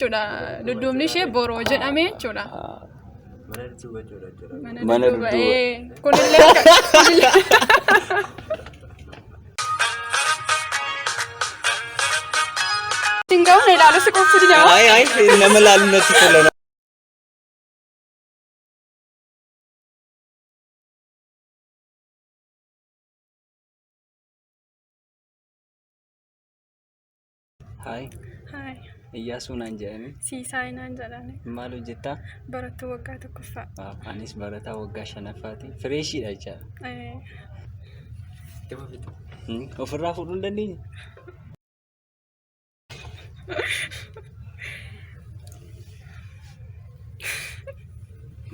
jechuudha. Dudduubni ishee boroo jedhame jechuudha. Mana dudduuba. Kunillee tinggaun ilaalu si qofti jira. Ay, nama laalu natti tola. Hai. Hai. Iyyaasuu naan jedhani. Siisaay naan jedhani. Maal hojjettaa? Barattuu waggaa tokkoffaa. Anis barataa waggaa shanaffaati. Fireeshiidha jechaadha. Ofirraa fuudhuu hin dandeenye?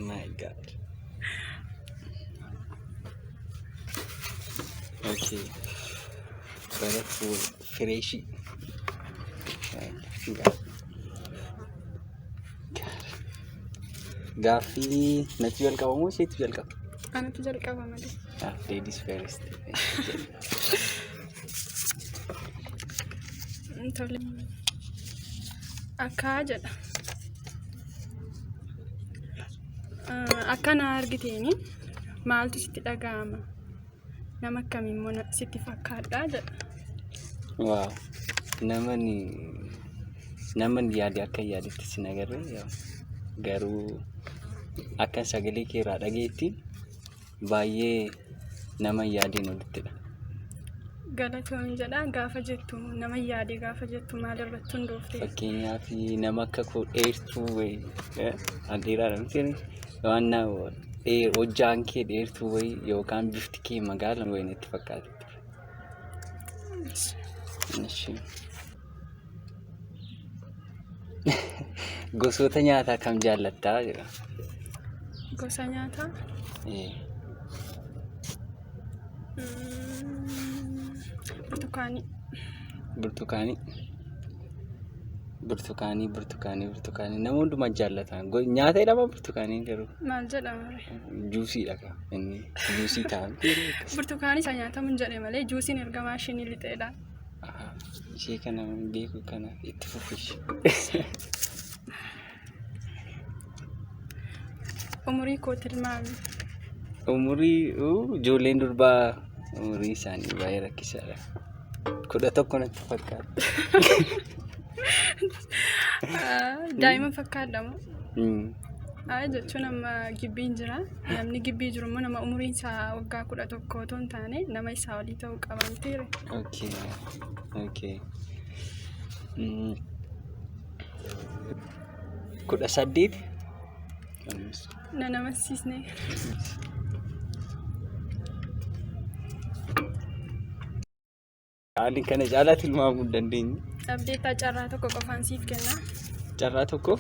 My God. Okay. Barattuu fireeshii. Gaaffii natti jalqabamoo isheetti jalqaba? Anatu jalqaba malee. Ladies first. Tole. Akka jedha. Akka na argiteeni maaltu sitti dhaga'ama? Nama akkamiin immoo sitti fakkaadhaa jedha. Waaw. Naman yaade akka yaadetti sin agarre garuu akka sagalee kee irraa dhageetti baay'ee nama yaadeen olittidha. Galatoon jedha gaafa jettu nama yaade gaafa jettu maal irratti hundooftee? Fakkeenyaaf nama akka koo dheertuu wayii dheeraadha miti waan hojjaan kee dheertuu wayii yookaan bifti kee magaala wayii natti fakkaata. Gosoota nyaataa kam jaallattaa jedha? Gosa nyaataa? Burtukaanii. Burtukaanii. Nama hundumaa jaallata. Nyaata jedhama burtukaanii garuu. Maal jedhama? Juusiidha ka inni. Juusii ta'a. Burtukaanii isa nyaatamu hin jedhe malee juusiin erga maashinii lixeedha. Ishee kana beeku kana itti fufishi. Umurii koo tilmaami. Umurii ijoolleen durbaa umurii isaanii baay'ee rakkisaadha. 11 natti fakkaata. Daa'ima fakkaadha moo? Jechuun amma gibbiin jira. Namni gibbii jiru immoo nama umuriin isaa waggaa 11 otoo hin taane nama isaa olii ta'uu qaba mitiire. Okay. 18. Nama siisne. Haalli kana caalaa tilmaamuu hin dandeenye. Abdeettaa carraa tokko qofaan siif kenna. Carraa tokko?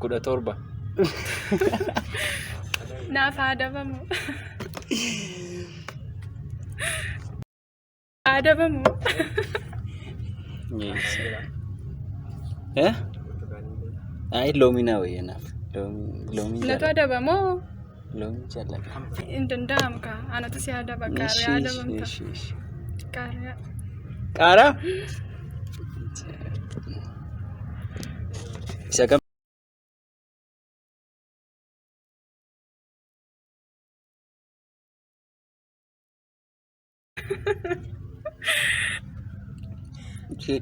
17. Naaf adabamu. Adabamu. Yes. Ay, loomina wayya naaf. Loomina. Natu adabamoo? Loomina jaalladha. Hin danda'amu kaa. Anatu si adaba qaaraa adabamta. Qaaraa. Qaaraa? Isa kam?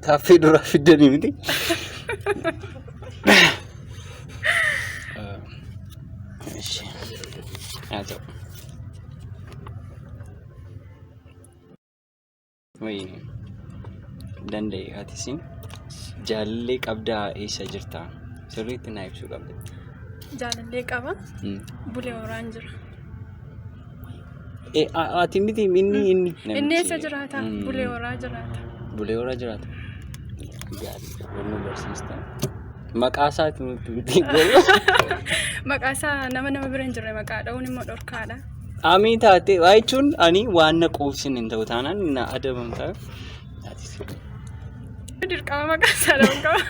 Kaaffee duraa fiddanii miti? Haa ta'u. Wayii danda'e haatisiin jaalallee qabdaa eessa jirtaa? Sirriitti naa ibsuu qabda. Jaalallee qaba. Bulee horaan jira. Ati miti inni. Inni eessa jiraata? Bulee horaa jiraata. Bulee horaa jiraata. Gaariidha. Wanni barsiista. Maqaa isaati nuti maqaa isaa nama bira hin jirre maqaa dha'uun immoo dhorkaadha. Amii taate waa jechuun ani waan na quubsin hin ta'u taanaan na adabamta. Dirqama maqaa isaa dha'uun qaba.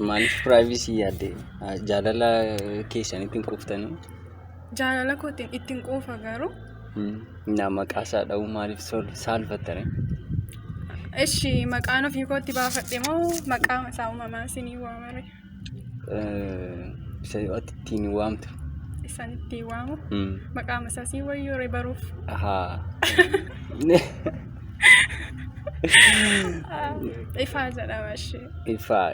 Maaliif piraayivasii yaadde? Jaalala keessanitti hin quuftanii? Jaalala koo ittiin quufa garuu Nama qaasaa dha'uu maaliif saalfattare? Ishi maqaan ofii kootti baafadhe moo maqaa isaa uumamaa isinii waamare? Isa ittiin waamtu. Isaan ittiin waamu? Maqaa masaa sii wayyoo baruuf. Ifaa jedhama ishee. Ifaa.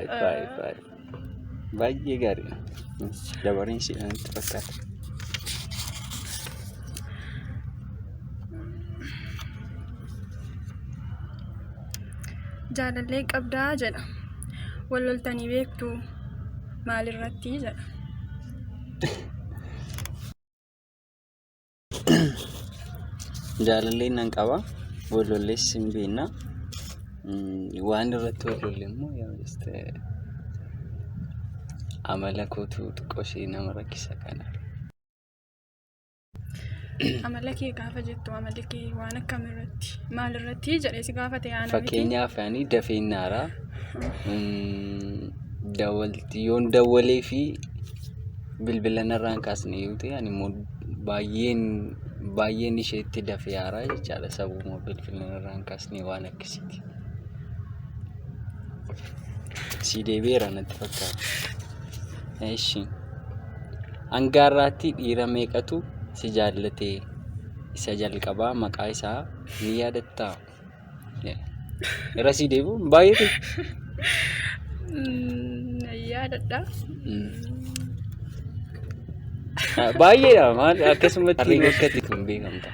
Baay'ee gaariidha. Dabareen ishee itti fakkaata. Jaalallee qabdaa jedha. Wal loltanii beektu maalirratti jedha. Jaalallee nan qaba. Wal lollees hin beekna. Waan irratti wal lolle immoo amala kootu xiqqoo ishee nama rakkisa kana. Amala kee gaafa jettu amala kee waan akkamirratti maalirratti jedhee si gaafate yaana miti? Fakkeenyaaf dafee naaraa yoon dawwalee fi bilbila narraan kaasne yoo ta'e ani immoo baay'een isheetti dafee haaraa jechaadha sababuma bilbila narraan kaasne waan akkasiiti. Si deebi'eera natti fakkaata. Ishi hangaarraatti dhiira meeqatu si jaallate isa jalqabaa maqaa isaa ni yaadattaa? Irra si deebi'u baay'eetu. Yaadadha. Baay'eedha maal akkasumatti wakkatti kun beekamta.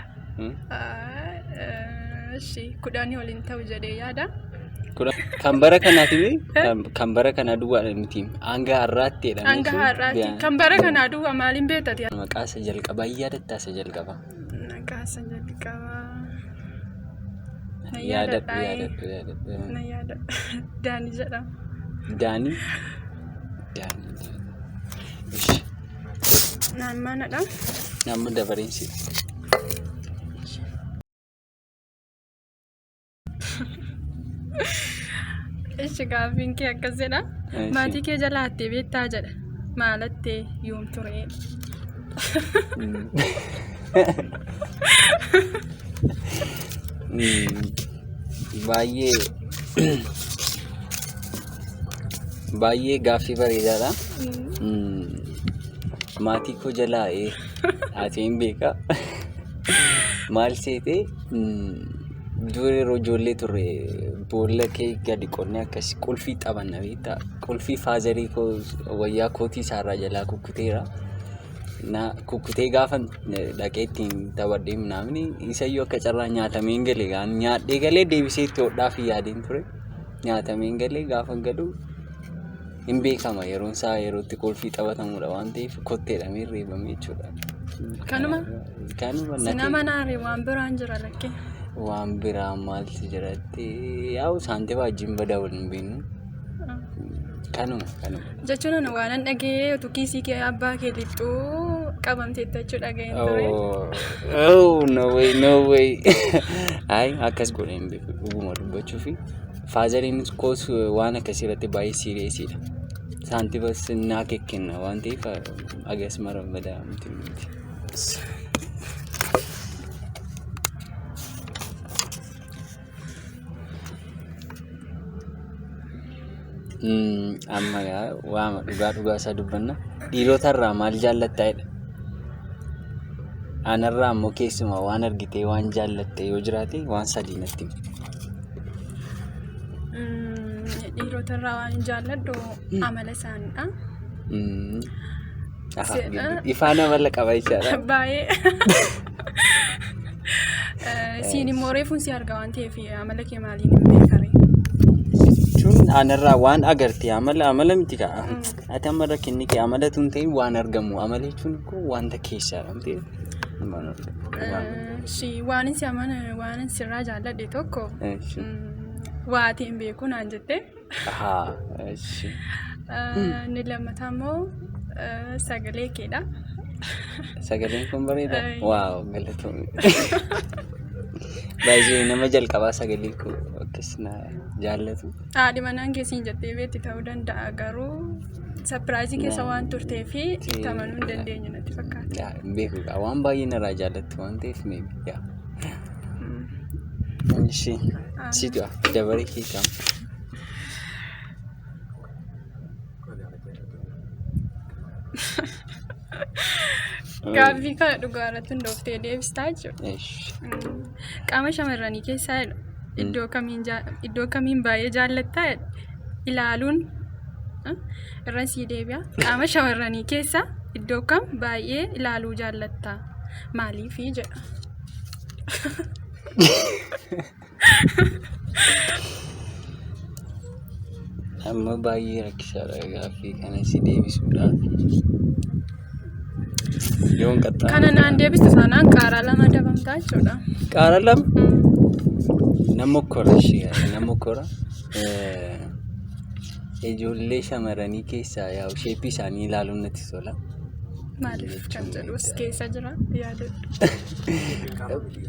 Ishi kudhanii waliin ta'u jedhee yaada. Kan bara kanaati kan bara kana duwwaadha miti. Hanga har'aatti jedhamee. Hanga har'aatti kan bara kana duwwaa maaliin beektate? Maqaa isa jalqabaa yaadatta isa jalqabaa. Maqaa isa jalqabaa. Yaadadhu. Na yaadadha. Daanii jedhama. Daanii. Naan maanadha? Naannoo dabareensi. Ishi gaaffiin kee akkas jedha. Maatii kee jalaattee beektaa jedha. Maalattee yoom ture? Baay'ee gaaffii bareedaadha. Maatii koo jalaa ati hin beekaa? Maal seetee? Dura yeroo ijoollee turre boolla kee gadi qonnee akkas qulfii taphanna beektaa? Qulfii faazarii koo wayyaa kootii isaarraa jalaa kukkuteera. Kukkutee gaafa dhaqee ittiin taphadhee naamni isayyuu akka carraa nyaatamee hin galee nyaadhee galee deebisee itti hodhaa fi yaadeen ture. Nyaatamee hin galee gaafa galu hin beekama yeroon isaa yerootti qulfii taphatamudha waan ta'eef kotteedhamee reebame jechuudha. Kanuma? Sinama naaree waan biraan jira lakkee? Waan biraa maaltu jiratti yaa'u saantii wajjin badaa waliin beeknu. Kanuma. Jechuun waan dhagee utuu kiisii kee abbaa kee lixxuu qabamteetta jechuudha dhageen ture. No way. Ay akkas godhe hin beeku dhuguma dubbachuu fi faazariin koos waan akkasirratti baay'ee siiriyeesiidha. Saantii bas naa kenna waan ta'eef agas mara badaa miti. Amma waama dhugaa isaa dubbanna. Dhiirotarraa maal jaallattaa'edha? Anarraa ammoo keessumaa waan argitee waan jaallatte yoo jiraate waan sadii natti himi. Dhiirotarraa waan jaalladhu amala isaaniidha. Ifaan amala qaba jechaadha. Baay'ee. Siin immoo reefuun si arga waan ta'eef amala kee maaliin hin beekare? Anarraa waan agartee amala miti ka'a. Ati amma rakkinni kee amala tun ta'in waan argamu amala jechuun wanta keessaadha ta'e. Waan sirraa jaalladhe tokko waatiin beeku naan jette. Inni lammataa immoo sagalee keedha. Sagaleen kun bareeda. Waaw galatoomii. Baay'ee nama jalqabaa sagalee koo akkas na jaallatu. Haadhi manaan keessiin jettee beekti ta'uu danda'a garuu Sapiraayizii keessa waan turtee fi itti amanuu hin dandeenyu natti fakkaata. Beeku waan baay'ee narraa jaallatti waan ta'eef maybe yaa. Ishee situ dabaree keekam. Gaaffii kana dhugaarratti hundooftee deebistaa jechuudha. Qaama shamarranii keessaa iddoo kamiin baay'ee jaallattaa ilaaluun irra sii deebi'a. Qaama shamarranii keessaa iddoo kam baay'ee ilaaluu jaallattaa maaliifi jedha. Amma baay'ee rakkisaadha gaaffii kana si deebisuudhaaf. Yoon qaxxaamura. Kana naan deebistu sanaan qaaraa lama dabamtaa jechuudha. Qaaraa lama? Nama kora ishee nama kora. Ijoollee shamarranii keessaa yaa sheeppii isaanii ilaaluun natti tola. Maaliif kan jedhus keessa jira yaadadhu. Okay.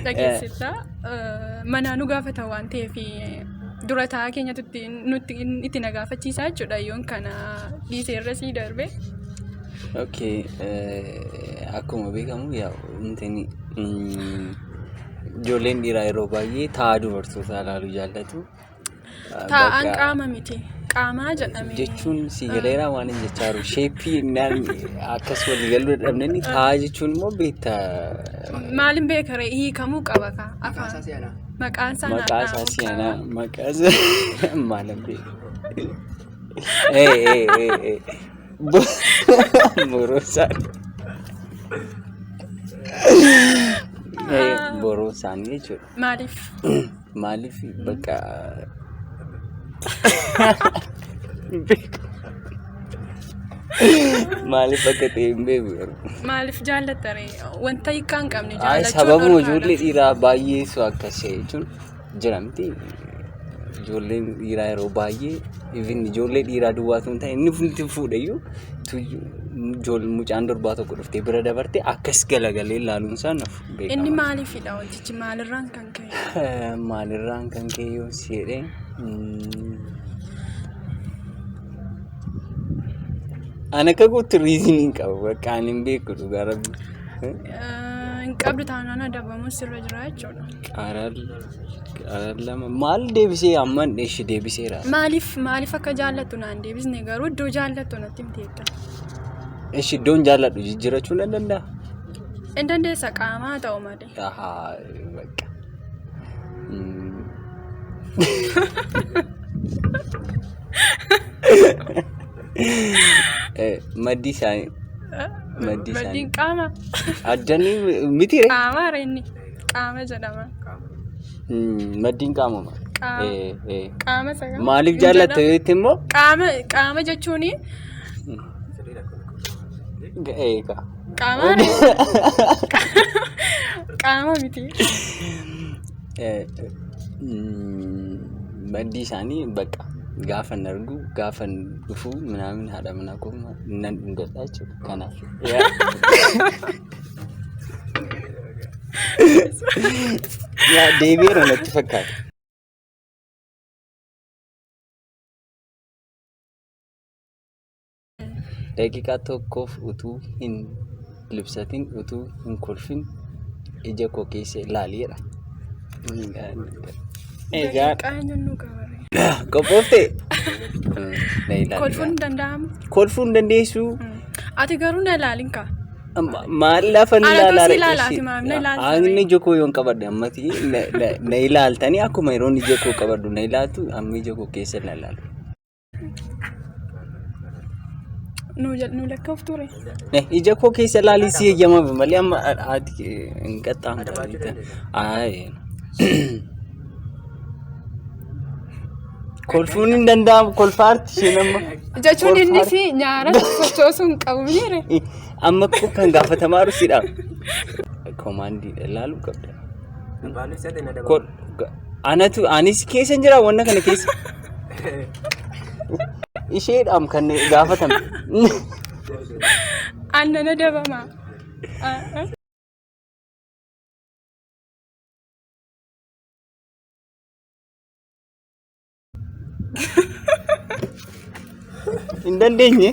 Dhageessita manaa nu gaafata waan ta'eef dura taa'aa keenyatti nutti itti na gaafachiisaa jechuudha yoon kana dhiisee irra sii darbe. Okay, akkuma beekamu yaa intini ijoolleen dhiiraa yeroo baay'ee taa'aa dubartoota ilaaluu jaallatu. Taa'aan qaama miti. Qaamaa jedhame. Jechuun si galeeraa waan hin jechaaru sheeppii akkas walii galuu dadhabneen taa'aa jechuun immoo beektaa. Maaliin beekare hiikamuu qaba ka afaan. Maqaan isaa si'anaa maqaan maaliin beeku. Borosaan. Borosaan jechuudha. Maaliif? Maaliif bakka. Maaliif akka ta'e hin beeku. Maaliif jaallattare wanta hiikaa hin qabne jaallachuu sababuma ijoollee dhiiraa baay'ee su akkas jechuun jiramti. Ijoolleen dhiiraa yeroo baay'ee even ijoollee dhiiraa duwwaatu hin ta'e inni fuuldee fuudhayyuu mucaan durbaa tokko dhuftee bira dabarte akkas galagalee ilaaluun isaa naaf beekama. Inni maaliifidha wantichi maalirraan kan ka'e? Maalirraan kan ka'e yoo si jedhee ana akka guutuu riiziniin qaba bakka ani hin beeku dhugaa rabbi. Hin qabdu taanaan adabamuun sirra jira jechuudha. Qaaraa lama maal deebisee amman dheeshi deebiseera. Maaliif akka jaallattu naan deebisne garuu iddoo jaallattu natti himteetta. Eshi iddoon jaalladhu jijjiirachuu nan danda'a? Hin dandeessa qaamaa ta'u malee. Bakka. Maddi isaanii. Maddiin qaama. Addanii miti ree? Qaama reenni. Qaama jedhama. Maddiin qaamuma. Qaama sagal. Maaliif jaallatta yoo itti immoo? Qaama jechuuni. Qaama qaama miti. Maddi isaanii bakka gaafa nargu gaafa dhufu minaamin haadha manaa kooma nan dhungadhaa jechuudha kanaaf. Yaa deebi'eera natti fakkaata. Daqiiqaa tokkoof utuu hin libsatin utuu hin kolfin ija koo keessa ilaaliidha. Egaa qophooftee? Kolfuun hin danda'amu? Kolfuun dandeessu. Ati garuu na ilaalin kaa? Maal lafa ni ilaalaati maam na ilaalta. Inni ija koo yoon qabadde ammati na ilaaltanii akkuma yeroon ija koo qabaddu na ilaaltu amma ija koo keessa na ilaalu. Nu lakkaa'uuf ture. Ija koo keessa ilaalii si eeyyamame malee amma ati hin qaxxaamurre. Kolfuun hin danda'amu kolfaarti isheen amma. Jechuun innis nyaara sochoosuu hin qabu miire. Amma kan gaafatamaa rusidha. Komaandiidha ilaaluu qabda. Anis keessa jira wanna kana keessa. Isheedhaam kan gaafatame. Annana dabama. Hin dandeenye.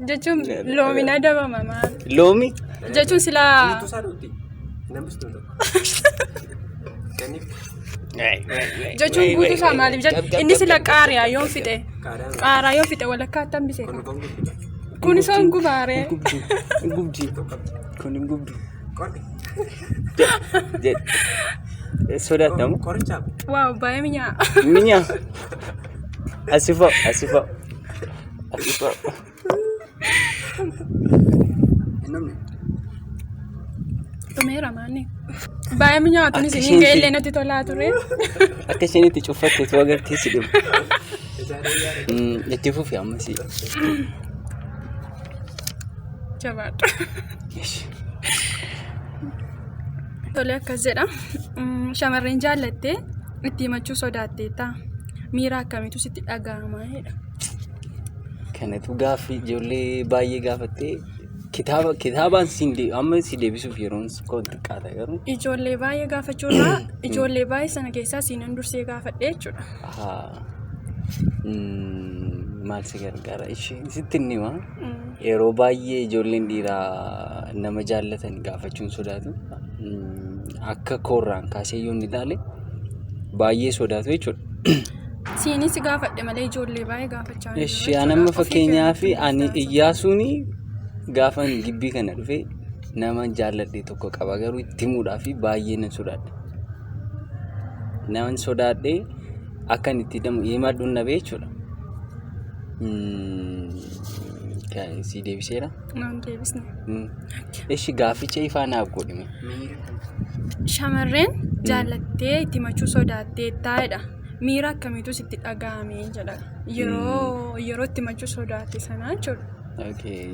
Jechuun loomiin adabama maal? Loomi. Jechuun silaa jechuun guutuusaa maaliif jedhu inni sila qaariyaa yoo fixe qaaraa yoo fixe walakkaa hambise kun isaan gubaaree Gubdi. Kun hin gubdu. Sodaatamu. waaw baay'ee minyaa Minya. Asifo. dhumeera maanni baay'ee minyaa tunis hin ga'ellee natti tolaa ture Akka isheen itti cuffatte tu agartee si dhibu. Itti fufi ammas. jabaadha. Tole akkas jedha. Shamarreen jaallattee itti himachuu sodaatteetta. Miira akkamiitu sitti dhaga'ama jedha. Kanatu gaaffii ijoollee baay'ee gaafattee kitaabaan amma si deebisuuf yeroon koo xiqqaata garuu. Ijoollee baay'ee gaafachuurraa ijoollee baay'ee sana keessaa siinan dursee gaafadhe jechuudha. Maal si gargaara isheen sitti hima. Yeroo baay'ee ijoolleen dhiiraa nama jaallatan gaafachuun sodaatu. Akka koorraan kaasee yoo inni ilaale baay'ee sodaatu jechuudha. Siinis gaafadhe malee ijoollee baay'ee gaafachaa jiru. Ishee anamma fakkeenyaaf ani Iyyaasuun gaafan gibbii kana dhufee nama jaalladhe tokko qaba garuu itti himuudhaaf baay'ee nan sodaadhe. Nama sodaadhe akkan itti himadhu nabee jechuudha. Si deebiseera? Naan deebisne. Ishi gaafficha ifaa naaf godhime. Shamarreen jaallattee itti himachuu sodaatteettaadha. Miira akkamiitu sitti dhaga'ame jedha. Yeroo itti himachuu sodaatte sanaa jechuudha.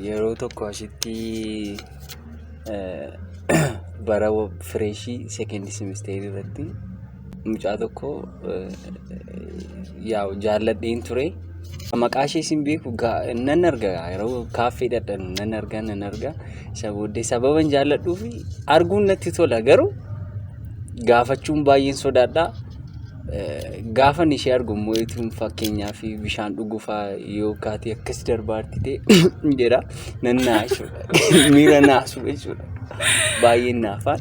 Yeroo tokko asitti bara fireeshii sekendi simisteerii irratti mucaa tokko jaalladheen ture. Maqaa ishee sin beeku nan arga yeroo kaaffee dhadhanu nan arga. Isa booddee sababan jaalladhuuf arguun natti tola garuu gaafachuun baay'een sodaadha. Gaafan ishee argu immoo ittiin fakkeenyaaf bishaan dhuguufaa yoo kaatee akkas darbaartite jedha nan naasuudha. Miira naasu jechuudha. Baay'een naafaan.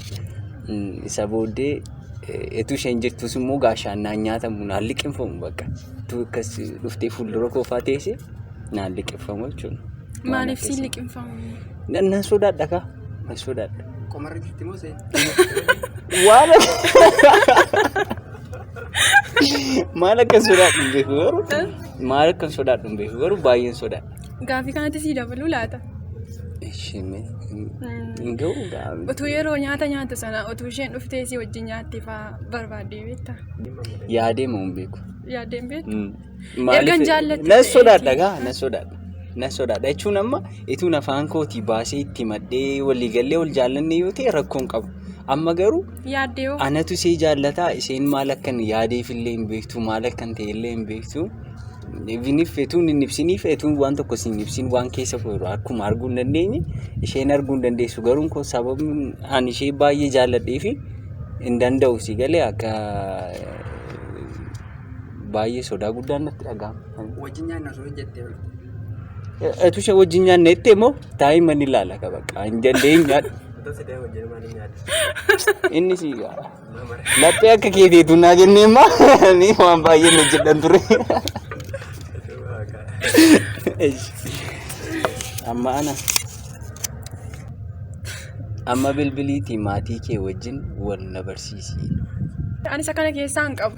Isa booddee etu isheen jirtus immoo gaashaan naan nyaatamu naan liqinfamu bakka. Tu akkas dhuftee fuuldura koofaa teesse naan liqinfamu jechuudha. Maaliif si liqinfamu? Nan sodaadha kaa. Nan sodaadha. Qomarri jirti moo see? Waan maal akka sodaadhu hin beeku garuu maal akka sodaadhu hin beeku garuu baay'een sodaadha. Gaaffii kanatti sii dabaluu laata? Isheen hin ga'u gaafii. Utuu yeroo nyaata nyaatu sana utuu isheen dhuftee si wajjin nyaattee fa'aa barbaaddee beektaa? Yaadee moo hin beeku? Yaaddeen beektu? Ergan jaallatte. Nan sodaadha gaa nan sodaadha. Nan sodaadha jechuun amma ituun afaan kootii baasee itti maddee waliigallee wal jaallanne yoo ta'e rakkoon qabu. Amma garuu yaaddee anatu ishee jaallataa isheen maal akkan yaadeefillee hin beektu maal akkan ta'ellee hin beektu. Ibiniif fetuun hin ibsiniif fetuun waan tokko siin ibsin waan keessa koyru akkuma arguu hin dandeenye isheen arguu hin dandeessu garuu kun sababni ani ishee baay'ee jaalladhee fi hin danda'u si galee akka baay'ee sodaa guddaan natti dhaga'ama. Wajjin nyaanna osoo jettee etu ishee wajjin nyaanna jettee moo taa'ee manni ilaala ka bakka hin dandeenye nyaadha. Inni si gaara. Laphee akka keetiitu naa jenneemma ni waan baay'ee na jedhan ture. Amma bilbiliitii maatii kee wajjin wal na barsiisi. Ani isa kana keessaa hin qabu.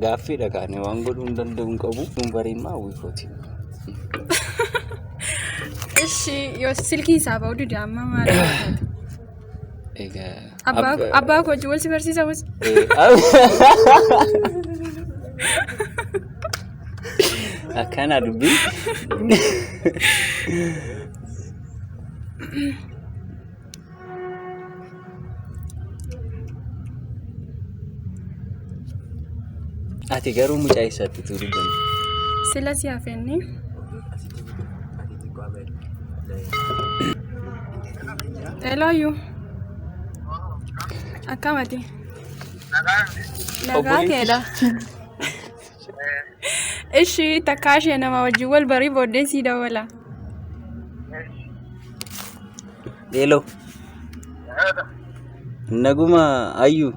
Gaaffii dhagaane waan godhuu hin danda'u hin qabu. Dumbariin maa wiikooti. Ishi yoo silkii isaa ba'u dide amma maal godhatu? Abbaa koo wajjin wal si barsiisa mus. Akkana dubbii. Ati garuu mucaa isaatti turuu dandeenya. Sila si hafeenni. Hello you. Akkamati. Nagaa keedha. Ishii takkaa ishee nama wajjin wal barii booddee sii dawwala. Hello. Naguma ayyu.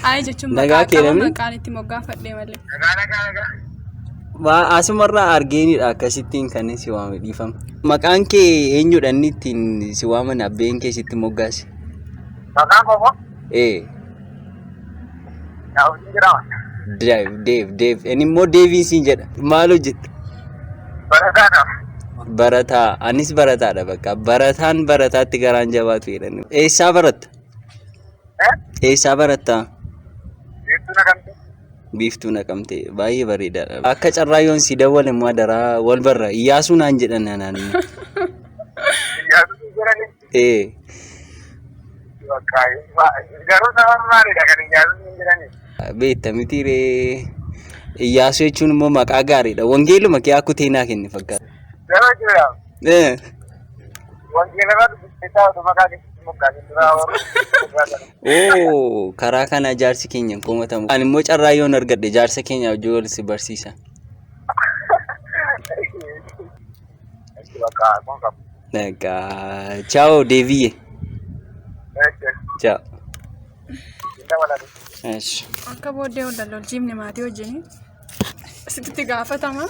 Ay jechuun Nagaa maqaa qaba keedhamni? maqaan itti moggaafadhee malee. Waa asumarraa argeenidha akkasittiin kan si waame dhiifama. Maqaan kee eenyudha inni ittiin si waaman abbeen kee sitti moggaase? Maqaan koo Daawwitiin jedhama. Deev. Inni immoo Deeviin siin jedha. Maal hojjetta? Barataadha. Barataa. Anis barataadha bakka. Barataan barataatti garaan jabaatu jedhani. Eessaa baratta? Eessaa barattaa? Biiftuu naqamte. Biiftuu naqamtee. Baay'ee bareedaadha. Akka carraayyoon si dawwale immoo daraa wal barra. Iyyaasuu naan jedhan anaan immoo. Iyyaasuu jedhani. Garuu sababa maalidha kan Iyyaasuu jedhani? Beekta miti ree. Iyyaasuu jechuun immoo maqaa gaariidha. Wangeeluma kee akka teenaa kenni fakkaata. Garuu jira. Wangeeluma dubbisee otoo maqaa keessatti moggaase duraa warra. Karaa kana jaarsi keenya hin komatamu. Ani immoo carraayyoon argadhe jaarsa keenya wajjin wal si barsiisa. Ciao Deeviye. Ciao. Akka booddee wal jimne maatii wajjin sitti gaafatama.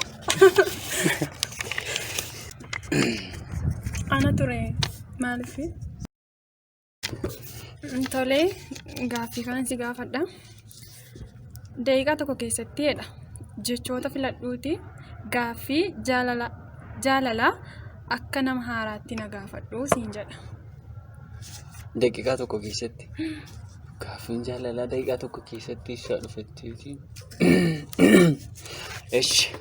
Ana ture maaliif? Tolee gaaffii kanan si gaafadha. Daqiiqaa tokko keessatti jedha jechoota filadhuuti gaaffii jaalala akka nama haaraatti na gaafadhu siin jedha. Daqiiqaa tokko keessatti. Gaaffiin jaalalaa daqiiqaa tokko keessatti isaa dhufetteeti. Eshi.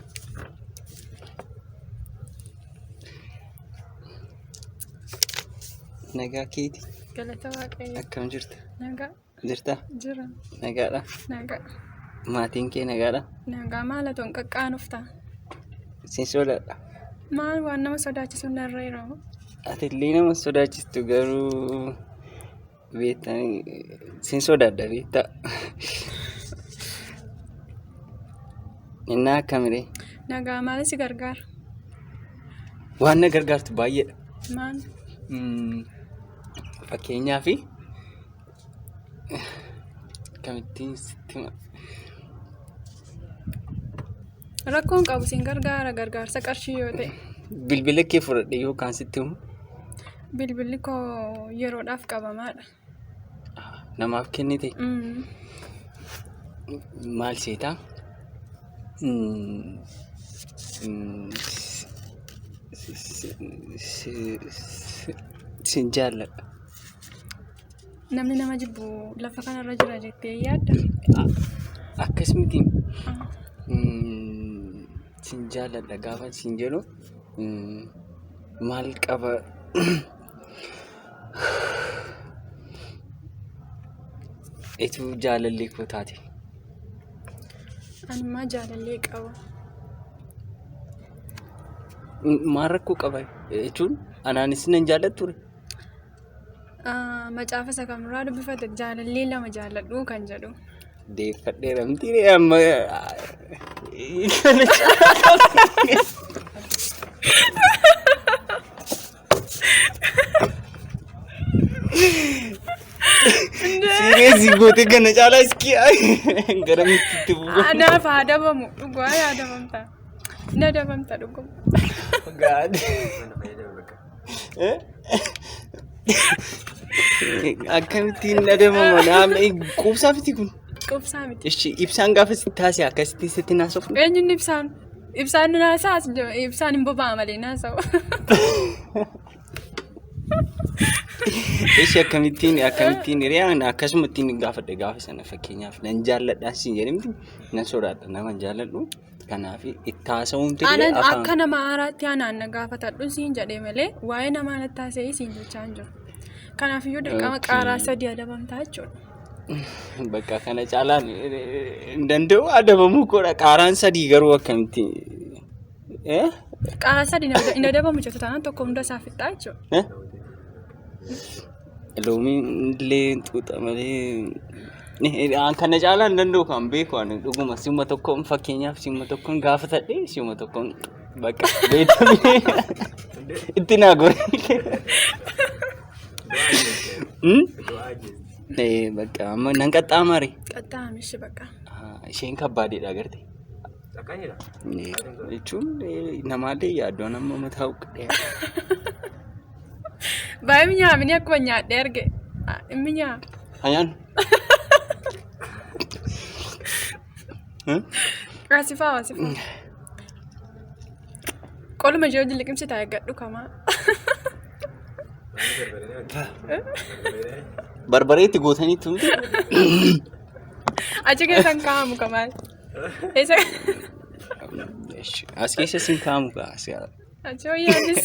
Nagaa keeti. Galata Waaqayyoo. Akkam jirta? Nagaa. Jirta? Jira. Nagaadha? Nagaa. Maatiin kee nagaadha? Nagaa maal atoon qaqqaanufta? Siin sodaadha. Maal waan nama sodaachisu narra jiramu? Ati illee nama sodaachistu garuu beektanii siin sodaadha beektaa. Innaa akkamiree? Nagaa maal si gargaara? Waan na gargaartu baay'eedha. Maal? Fakkeenyaaf kamittiin sitti hima. Rakkoon qabu siin gargaara gargaarsa qarshii yoo ta'e. Bilbila kee fudhadhee yookaan sitti himu? Bilbilli koo yeroodhaaf qabamaadha. Namaaf kennite? Maal seetaa? Sin jaalladha. Namni nama jibbu lafa kanarra jira jettee yaadda? Akkas miti. Sin jaalladha gaafa sin jedhu maal qaba? Etu jaalallee koo taate. Animmaa jaalallee qaba. Maal rakkoo qaba jechuun anaanis nan jaalladhu ture. Macaafa isa kamirraa dubbifate jaalallee lama jaalladhu kan jedhu. Deeffadheera miti amma Siree gootee kana caalaa iski garamitti itti bu'u. Anaaf haadabamu dhugaa yaadamamta. Na dabamta dhuguma. Gaadi. Akkamittiin nadamama naamni quubsaa miti kun. Quubsaa miti. Ishi ibsaan gaafa taasise akkasitti sitti naasofne. Eenyuun ibsaan? Ibsaan naasaas ibsaan hin boba'a malee naasa'u. Ishi akkamittiin hiriyaan akkasumattiin gaafadhe gaafa sana fakkeenyaaf nan jaalladhaan siin jedhamti nan sodaadha nama jaalladhu. Kanaaf itti haasa'uun ta'ee akka nama haaraatti aanaan na gaafatadhu siin jedhee malee waa'ee namaa natti haasa'ee siin jechaa hin jiru. Kanaafiyyuu dirqama qaaraa sadii adabamtaa jechuudha. Bakka kana caalaan hin danda'u adabamuu koodha. Qaaraan sadii garuu akkamitti? Qaaraa sadii hin adabamu jechuudha. Taanaan tokko hunda isaa fixaa jechuudha. Loomiin illee xuuxa malee kana caalaan danda'u kan beeku ani dhuguma si'uma tokkoon fakkeenyaaf si'uma tokkoon gaafatadhee si'uma tokkoon bakka beekamee itti naa gore. Bakka amma nan qaxxaamare. Qaxxaamishi bakka. Isheen kabbaadeedha agarte. Jechuun namaallee yaaddoon amma mataa uqqadhee. Baay'ee nyaamini akkuma nyaadhee arge. Inni nyaa. Ayaan. Asifaa. Qoluma jiru liqimsitaa eeggadhu kamaa. Barbareetti gootanii tumte. Achi keessan kaa'amu kamaa. As keessa sin kaa'amu kaa. Achi hoyyaanis.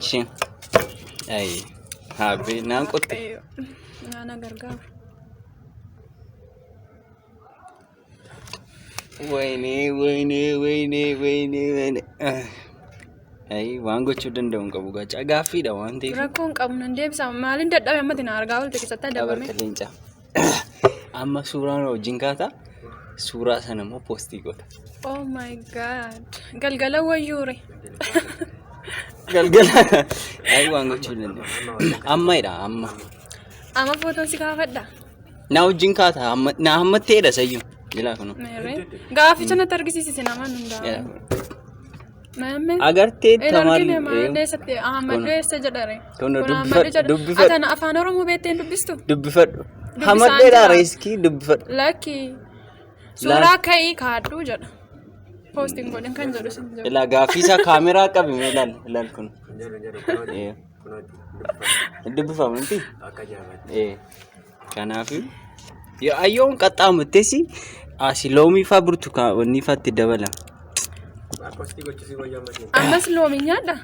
Shin. Ayi. Haabee naan qotte. Nana gargaaru. Wayne. Ayi waan gochuu danda'u hin qabu gacha gaaffiidha waan ta'eef. Rakkoon qabu nan deebisa maaliin dadhabe ammatti na argaa oolte keessatti adabame. Dabarta leenca. Amma suuraan wajjin kaata suuraa sana immoo poostii goota. Oh my god. Galgala wayyuure. Galgala. Ayi waan gochuu danda'u. Ammaidha amma. Amma footoon si kaafadha. Na wajjin kaata na hammatteedha sayyuu. Jilaa kunu. Gaaficha natti argisiisi namaan hundaa. Agartee tamaan deessatti Ahmad deessa jedhare. Kun dubbifadhu. Atana afaan Oromoo beekteen dubbistu? Dubbifadhu. Hamadheedha reeskii dubbifadhu. Lakki suuraa ka'ii kaadhu jedha. Poostiin godhan kan jedhu sin jedhu. Ilaa gaaffiisaa kaameraa qabi mee ilaal kun. Dubbifamu miti? Kanaafuu ayyoon qaxxaamurtees asi loomii fa'aa burtukaanni fa'aa itti dabala. Ammas loomii nyaadha?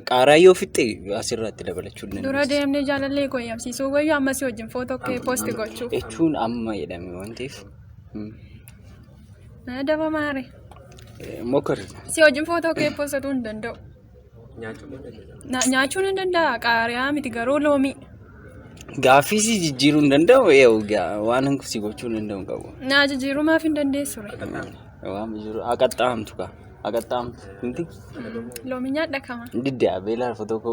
Qaaraa yoo fixxe asirratti dabalachuu dandeessu. Dura deemnee jaalallee qoyyamsiisuu wayyu ammas wajjin footoo kee poosti gochuuf. Jechuun amma jedhame waan ta'eef. Daba maare. Mokkori. Si wajjin footoo kee poostuu hin danda'u. Nyaachuun hin danda'a qaariyaa miti garuu loomii. Gaaffii jijjiiruu hin danda'u waan si gochuu hin danda'u qabu. Naa jijjiiruu maaf hin dandeessu? Waan jiru aqaxxaamtu kaa aqaxxaamtu miti. Loomii nyaadha kama. Didde abee lafa tokko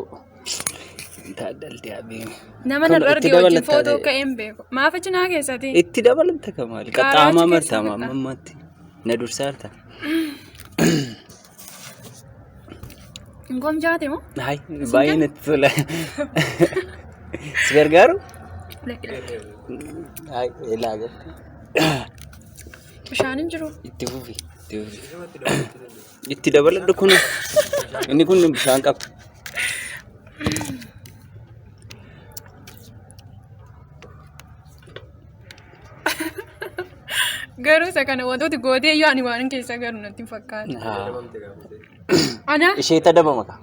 taaddalte abee. Nama na arge wajjin footoo ka'een beeku. Maaf achi naa keessatti? Itti dabalanta kamaali qaxxaamaa martamaa ammatti na dursaarta. Ngom jaate moo? Hai baay'ee natti tola. Si gargaaru? Hai ilaa garte. Bishaan hin jiru. Itti fufi. Itti dabaladhu kun. Inni kun bishaan qaba. Garuu isa kana wantooti gootee yoo ani waan keessa garu natti fakkaata. Ana? Ishee dabama ka.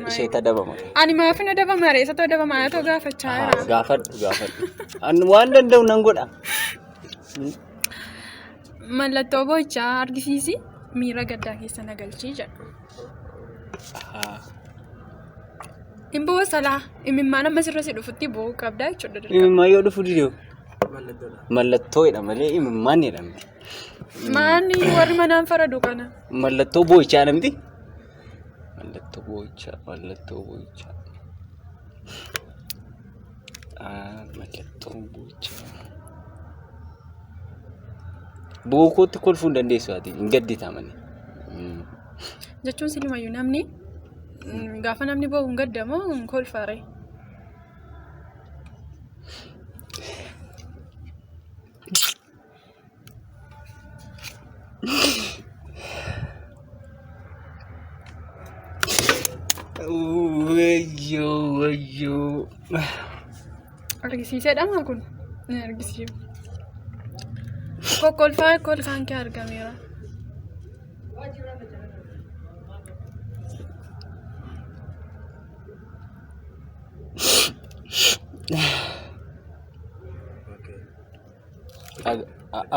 Ishee dabama. Ani maaf na dabama reessa ta'uu dabama yaa ta'u gaafachaa jira. Gaafadhu. Ani waan danda'u nan godha. Mallattoo boo'ichaa argisiisi miira gaddaa keessa nagalchii jedha. Hin bu'u salaa imimmaan amma sirra si dhufutti bu'uu qabdaa jechuudha. Imimmaan yoo dhufu didoo. Mallattoodha malee imimmaan jedhamti. Maanni warri manaan faradu kana. Mallattoo boo'ichaa namti. Mallattoo boo'ichaa. Mallattoo boo'ichaa. Bookootti kolfuu hin dandeessu ati hin gadditaamani. Jechuun sinimayyuu namni gaafa namni boo'u hin gaddamoo hin kolfaare. Wayyoo. Argisiisedha maa kun? Ni argisiisu. Kolfaan kee argameera.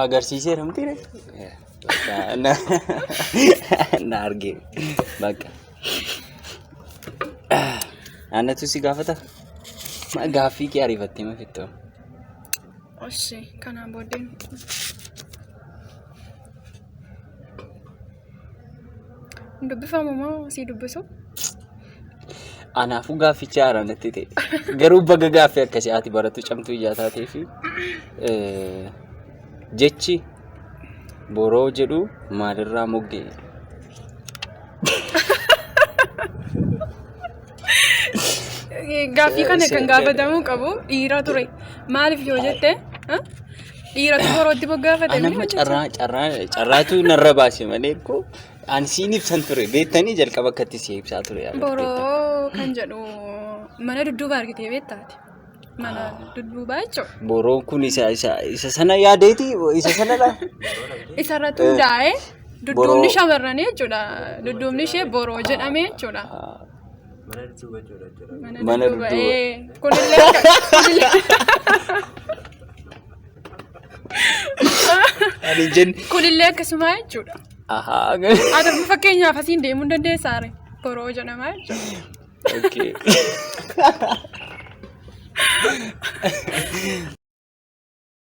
Agarsiiseera miti. Na arge. Bakka. Anatu si gaafata. Ma gaaffii kee ariifattee ma fitto. Oshi kanaan booddee. Dubbifamu moo si dubbisu? Anaafuu gaafficha haara natti ta'e. Garuu baga gaaffii akkasii ati barattu camtuu ijaa taatee fi jechi boroo jedhu maalirraa moggee? Gaaffii kana kan gaafatamuu qabu dhiira ture. Maaliif yoo jette dhiiratu borootti boggaafatame. Anamma carraatu narra baase malee ko ani siin ibsan ture. Beektanii jalqaba akkatti si ibsaa ture. Boroo kan jedhu mana dudduuba argitee beektaati. Mana dudduubaa jechuudha. Boroon kun isa sana yaadeeti isa sanadha. Isarratti hundaa'ee dudduubni shamarranii jechuudha. Dudduubni ishee boroo jedhamee jechuudha. Mana dudduuba. Kunillee akkasuma jechuudha. Ati fakkeenyaaf asiin deemuu hin dandeessaare boroo jedhamaa jechuudha. Okay.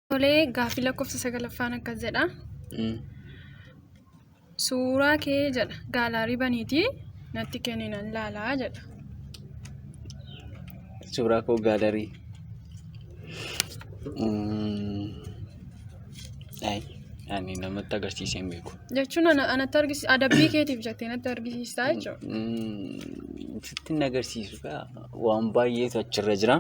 Tolee gaaffii lakkoofsa 9ffaan akkas jedha. Suuraa kee jedha gaalaarii baniitii natti kenninan laalaa jedha. Suuraa koo gaalaarii. Ani namatti agarsiisee hin beeku. Jechuun anatti agarsiisa adabbii keetiif jettee natti agarsiistaa jechuudha. Sitti hin agarsiisu waan baay'eetu achirra jira.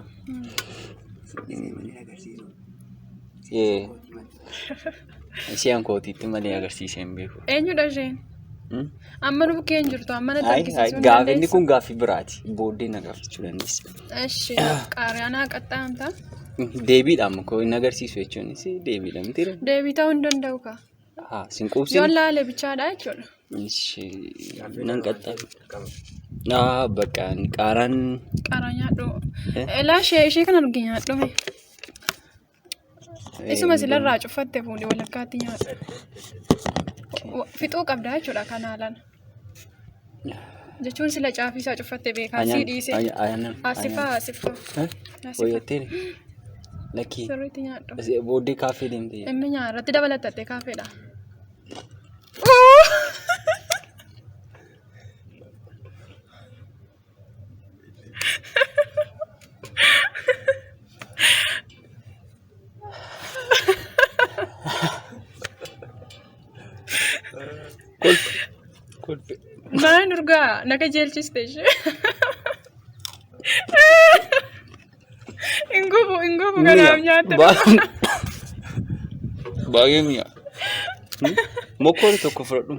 Isheen kootiitti malee agarsiisee hin beeku. Eenyudha isheen? Amma nu bukkee hin jirtu amma natti agarsiisuu hin dandeessu. Inni kun gaaffii biraati. Booddee na gaafachuu dandeessa. Eshi qaariyaa naa qaxxaamta. Deebiidhaan koo hin agarsiisu jechuun deebiidha miti. Deebii ta'uu hin danda'u kaa. Sin quubsin. Yoo laale bichaadha jechuudha. Nan qaxxaame. Bakka qaaraan. Qaaraan nyaadhu. Elaa ishee kan argi nyaadhume. Isuma silarraa cufatte fuudhee walakkaatti nyaadhu. Fixuu qabdaa jechuudha kanaalaan. Jechuun sila caafisaa cufatte beekaa sii dhiise. Asifaa. Wayyattee lakkii. Sirriitti nyaadhu. Booddee kaafee deemtee. Inni nyaarratti dabalatte kaafeedha. Kolfe. Maan urgaa naga jeelchiste ishee. Ingubu ganaaf nyaatte. Baay'ee mi'a. Mokkoon tokko fudhadhu.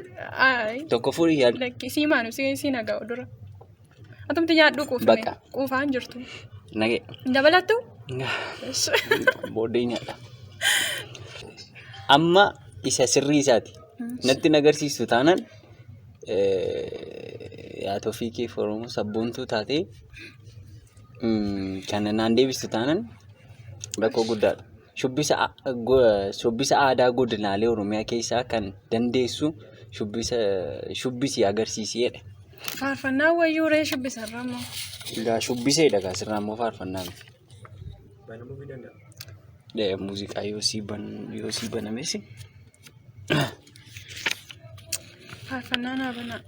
Tokko fuudhi yaadu. Lakki sii maanu sii nagaa dura. Atumti nyaadhu quufne. Bakka. Quufaan jirtu. Nagee. Dabalattu? Booddee nyaadha. Amma isa sirrii isaati. Natti nagarsiistu taanaan yaada ofii kee Oromoo sabboontuu taatee kan naan deebistu taanaan rakkoo guddaadha. Shubbisa aadaa godinaalee Oromiyaa keessaa kan dandeessu shubbisi agarsiiseedha. Faarfannaa wayyuu ree shubbisarra moo? Egaa shubbiseedha kaasirraa immoo faarfannaan. Muuziqaa yoo sii banameesi. Faarfannaa naa banaa.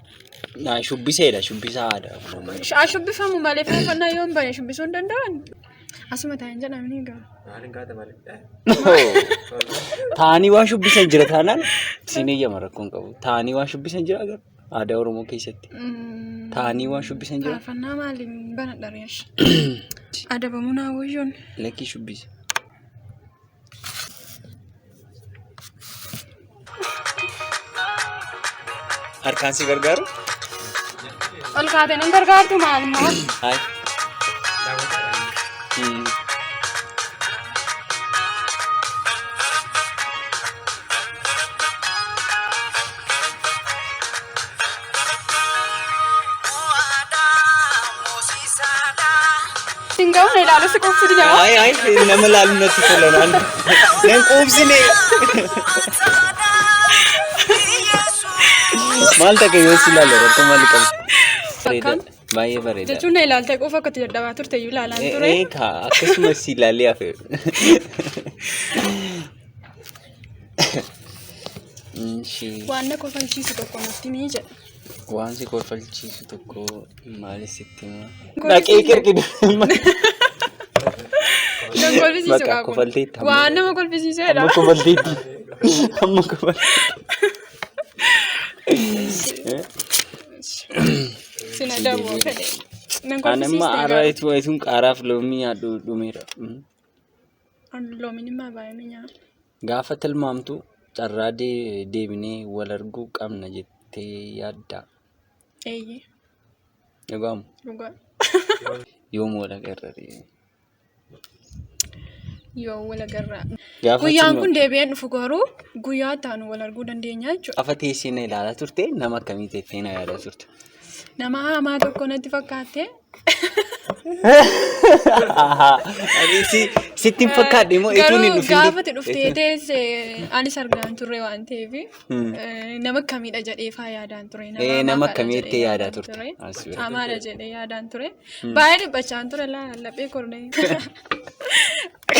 Shubbiseedha shubbisa aadaa. Shubbifamu malee faarfannaa yoo hin bane shubbisuu hin danda'an? Asuma taa'in jedhamanii gahu. Taa'anii waan shubbisan jira taanaan siin eeyyama rakkoon qabu. Taa'anii waan shubbisan jira agar aadaa Oromoo keessatti. Taa'anii waan shubbisan jira. Faarfannaa maaliin banadha reesh? Adabamuu naa wayyoon. Lakkii shubbise. Harkaan si gargaaru? Ol kaatee nan gargaartu maal immoo? Hayi. Tinggal ni lalu si kopi dia. Ay, nama lalu nanti kalau nan quubsine. Maal ta'e yoo si ilaalle rakkoo maalii qabu? Akkam? Baay'ee bareeda. Jechuun na ilaaltee qofa akkatti dadhabaa turte iyyuu ilaalaan ture. Eegaa akkasumas si ilaallee hafe. Waan na kofalchiisu tokko natti ni jedha. Waan si kofalchiisu tokko maali sitti himaa? Dhaqee kirkidu. Nan kolfisiisu Bakka qaba. kofalteetti. Waan nama kolfisiisedha. Amma kofalteetti. Amma kofalteetti. Sina daboo fedhe. Nan Anamma kolfisiiste arraa ittiin qaaraaf loomii yaaddu dhumeera. Loomiin immoo baay'ee mi'aawa. Gaafa tilmaamtu carraa deebinee wal arguu qabna jettee yaadda. Eeyyee. Dhugaamu Dhugaa. yoom wal agarree? Yoo wal agarraa. Gaafa Guyyaan kun deebi'een dhufu garuu guyyaa taanu wal arguu dandeenya jechuudha. Gaafa teessee na ilaalaa turte nama akkamii teessee na yaadaa turte? Nama hamaa tokko natti fakkaate. Sitti hin fakkaadhe moo eetuun hin dhufin? Gaafati dhuftee teesse anis argaan turre waan ta'eef nama akkamiidha jedhee faa yaadaan ture. Nama akkamii itti yaadaa turte? Hamaadha jedhee yaadaan ture. Baay'ee dhiphachaan ture laphee kornee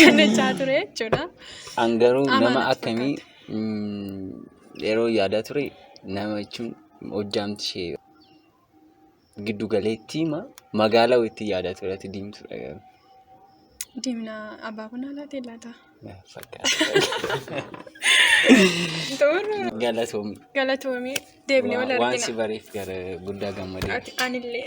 kannachaa ture jechuudha. Angaruu nama akkamii yeroo yaadaa ture nama jechuun hojjaamti ishee giddu galeetti magaalaa itti yaadaa ture ati diimtuudha. Diimna abbaa kun haalaatee laata? Galatoomii. Galatoomii deebinee wal argina. Waan si bareef gara guddaa gammadee. Anillee.